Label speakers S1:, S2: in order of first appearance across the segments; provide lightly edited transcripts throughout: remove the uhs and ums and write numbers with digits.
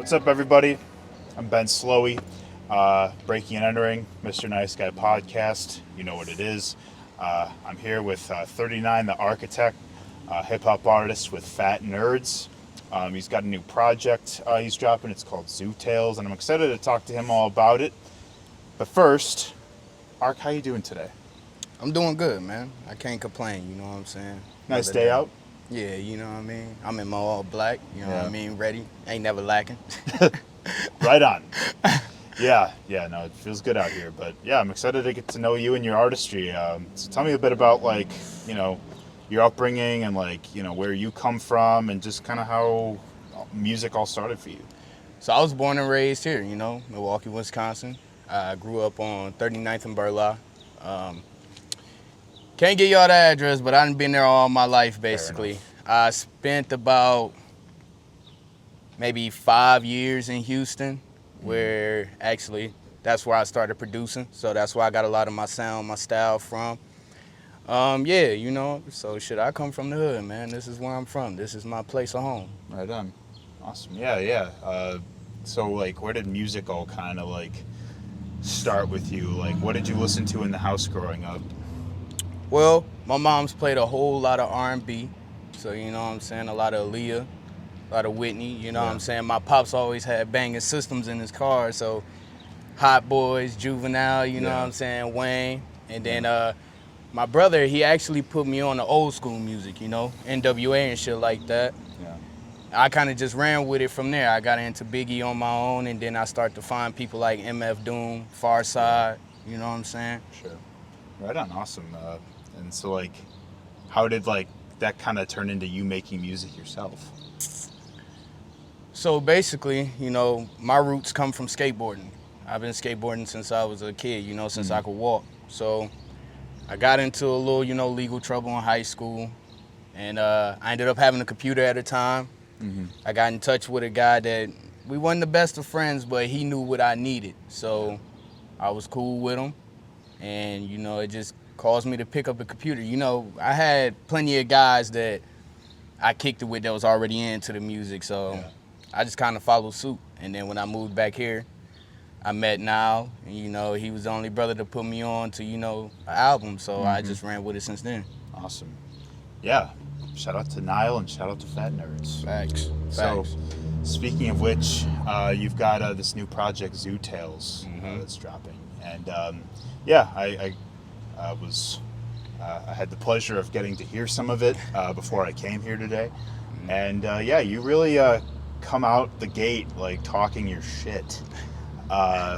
S1: What's up, everybody? I'm Ben Slowey, breaking and entering MrNiceGuyPodcast. You know what it is. I'm here with 39tharchitect, hip-hop artist with Fat Nerds. He's got a new project he's dropping. It's called Zoo Tales, and I'm excited to talk to him all about it. But first, Ark, how you doing today?
S2: I'm doing good, man. I can't complain, you know what I'm saying?
S1: Nice day out?
S2: Yeah, you know what I mean? I'm in my all black, you know what I mean? Ready. Ain't never lacking.
S1: Right on. Yeah, no, it feels good out here. But yeah, I'm excited to get to know you and your artistry. So tell me a bit about, like, you know, your upbringing and, like, you know, where you come from and just kind of how music all started for you.
S2: So I was born and raised here, you know, Milwaukee, Wisconsin. I grew up on 39th and Burla. Can't get y'all the address, but I've been there all my life, basically. I spent about maybe 5 years in Houston, where actually that's where I started producing. So that's where I got a lot of my sound, my style from. Yeah, you know, so shit, I come from the hood, man. This is where I'm from. This is my place of home.
S1: Right on. Awesome. Yeah. So, like, where did music all kind of, like, start with you? Like, what did you listen to in the house growing up?
S2: Well, my mom's played a whole lot of R&B, so you know what I'm saying, a lot of Aaliyah, a lot of Whitney, you know what I'm saying. My pops always had banging systems in his car, so Hot Boys, Juvenile, you know what I'm saying, Wayne. And then my brother, he actually put me on the old school music, you know, NWA and shit like that.
S1: Yeah.
S2: I kind of just ran with it from there. I got into Biggie on my own, and then I started to find people like MF Doom, Far Side, you know what I'm saying.
S1: Sure. Right on. Awesome. And so, like, how did, like, that kind of turn into you making music yourself?
S2: So basically, you know, my roots come from skateboarding. I've been skateboarding since I was a kid, you know, since I could walk. So I got into a little, you know, legal trouble in high school, and I ended up having a computer at a time. I got in touch with a guy that we wasn't the best of friends, but he knew what I needed. So I was cool with him, and, you know, it just caused me to pick up a computer. You know, I had plenty of guys that I kicked it with that was already into the music, so I just kind of followed suit. And then when I moved back here, I met Nile, and, you know, he was the only brother to put me on to, you know, an album, so I just ran with it since then.
S1: Awesome. Yeah. Shout out to Nile and shout out to Fat Nerds.
S2: Facts.
S1: So, speaking of which, you've got this new project, Zoo Tales, that's dropping. And, I had the pleasure of getting to hear some of it before I came here today. And you really come out the gate like talking your shit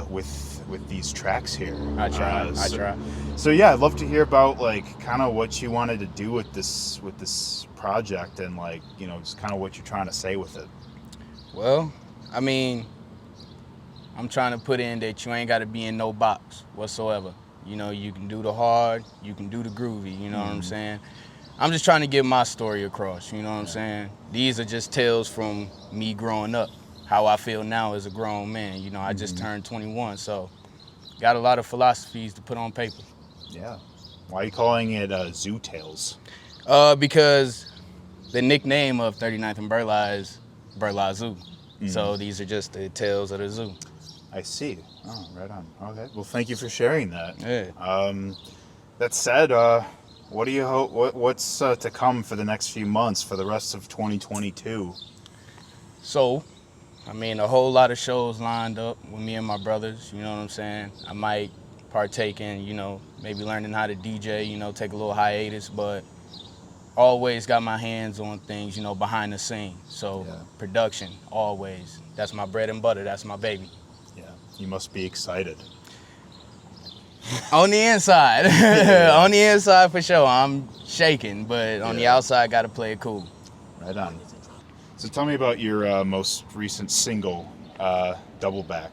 S1: with these tracks here.
S2: I try.
S1: So yeah, I'd love to hear about, like, kind of what you wanted to do with this project, and, like, you know, just kind of what you're trying to say with it.
S2: Well, I mean, I'm trying to put in that you ain't got to be in no box whatsoever. You know, you can do the hard, you can do the groovy, you know what I'm saying? I'm just trying to get my story across, you know what I'm saying? These are just tales from me growing up, how I feel now as a grown man. You know, I just turned 21, so got a lot of philosophies to put on paper.
S1: Yeah. Why are you calling it Zoo Tales?
S2: Because the nickname of 39th and Burla is Burla Zoo. So these are just the tales of the zoo.
S1: I see. Oh, right on. Okay. Well, thank you for sharing that.
S2: Yeah.
S1: That said, what do you hope? What's to come for the next few months, for the rest of 2022?
S2: So, I mean, a whole lot of shows lined up with me and my brothers. You know what I'm saying? I might partake in, you know, maybe learning how to DJ. You know, take a little hiatus, but always got my hands on things, you know, behind the scenes. So production, always. That's my bread and butter. That's my baby.
S1: Yeah, you must be excited.
S2: On the inside. On the inside, for sure. I'm shaking, but on the outside, got to play it cool.
S1: Right on. So tell me about your most recent single, Double Back.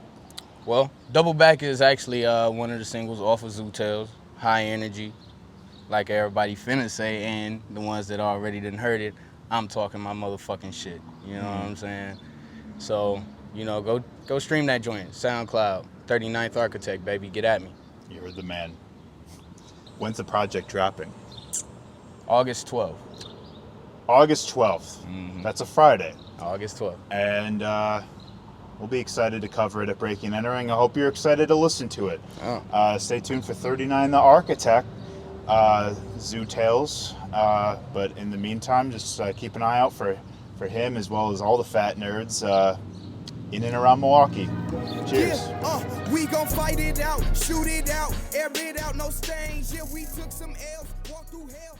S2: Well, Double Back is actually one of the singles off of Zoo Tales, High Energy, like everybody finna say, and the ones that already done heard it, I'm talking my motherfucking shit. You know what I'm saying? So, you know, go stream that joint. SoundCloud, 39tharchitect, baby. Get at me.
S1: You heard the man. When's the project dropping?
S2: August 12th.
S1: August 12th. That's a Friday.
S2: August 12th.
S1: And We'll be excited to cover it at Breaking and Entering. I hope you're excited to listen to it.
S2: Oh.
S1: Stay tuned for 39 the Architect, Zoo Tales. But in the meantime, just keep an eye out for him as well as all the fat nerds in and around Milwaukee. Cheers.
S3: Yeah, we gon' fight it out, shoot it out, air it out, no stains. Yeah, we took some L's, walked through hell.